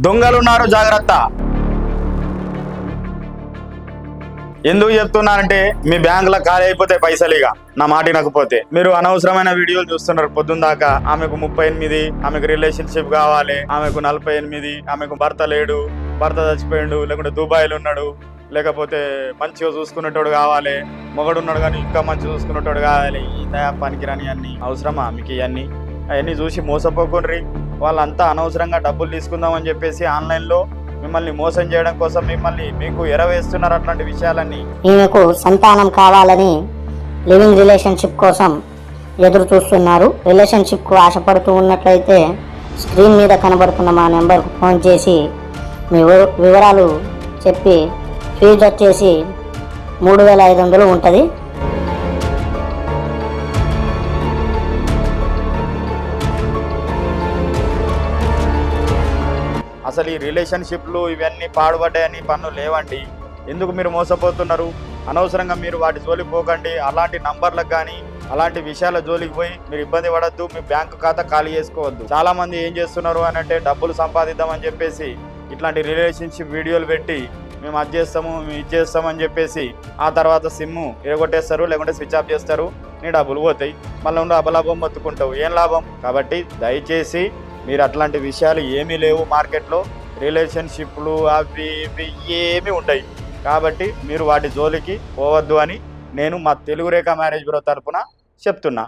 దొంగలున్నారు జాగ్రత్త. ఎందుకు చెప్తున్నానంటే మీ బ్యాంకులో ఖాళీ అయిపోతే పైసలు, ఇక నా మాట వినకపోతే. మీరు అనవసరమైన వీడియోలు చూస్తున్నారు పొద్దున్న దాకా. ఆమెకు 38, ఆమెకు రిలేషన్షిప్ కావాలి, ఆమెకు 48, ఆమెకు భర్త లేడు, భర్త చచ్చిపోయాడు, లేకుంటే దుబాయ్లో ఉన్నాడు, లేకపోతే మంచిగా చూసుకునేటోడు కావాలి, మొగడు ఉన్నాడు కానీ ఇంకా మంచిగా చూసుకునేటోడు కావాలి. ఈ తయా పనికిరాని అన్ని అవసరమా మీకు? ఇవన్నీ అవన్నీ చూసి మోసపోకుండ్రి. వాళ్ళంతా అనవసరంగా డబ్బులు తీసుకుందామని చెప్పేసి ఆన్లైన్లో మిమ్మల్ని మోసం చేయడం కోసం మీకు ఎరవేస్తున్నారు అట్లాంటి విషయాలన్నీ. ఈమెకు సంతానం కావాలని లివింగ్ రిలేషన్షిప్ కోసం ఎదురు చూస్తున్నారు. రిలేషన్షిప్కు ఆశపడుతూ ఉన్నట్లయితే స్క్రీన్ మీద కనబడుతున్న మా నెంబర్కు ఫోన్ చేసి మీ వివరాలు చెప్పి ఫీజు వచ్చేసి 3500 ఉంటుంది. అసలు ఈ రిలేషన్షిప్లు ఇవన్నీ పాడుపడ్డాయని పన్ను లేవండి. ఎందుకు మీరు మోసపోతున్నారు? అనవసరంగా మీరు వాటి జోలికి పోకండి. అలాంటి నంబర్లకు కానీ అలాంటి విషయాల జోలికి పోయి మీరు ఇబ్బంది పడద్దు, మీ బ్యాంకు ఖాతా ఖాళీ చేసుకోవద్దు. చాలా మంది ఏం చేస్తున్నారు అని అంటే డబ్బులు సంపాదిద్దామని చెప్పేసి ఇట్లాంటి రిలేషన్షిప్ వీడియోలు పెట్టి మేము అది చేస్తాము మేము ఇది చేస్తామని చెప్పేసి ఆ తర్వాత సిమ్ము ఎరగొట్టేస్తారు, లేకుంటే స్విచ్ ఆఫ్ చేస్తారు. నీ డబ్బులు పోతాయి, మళ్ళీ ఉండి అబలాభం మొత్తుకుంటావు. ఏం లాభం? కాబట్టి దయచేసి మీరు అట్లాంటి విషయాలు ఏమీ లేవు మార్కెట్లో. రిలేషన్షిప్లు అవి ఇవి ఏమీ ఉంటాయి. కాబట్టి మీరు వాటి జోలికి పోవద్దు అని నేను మా తెలుగు రేఖ మ్యారేజ్ బ్యూరో తరఫున చెప్తున్నా.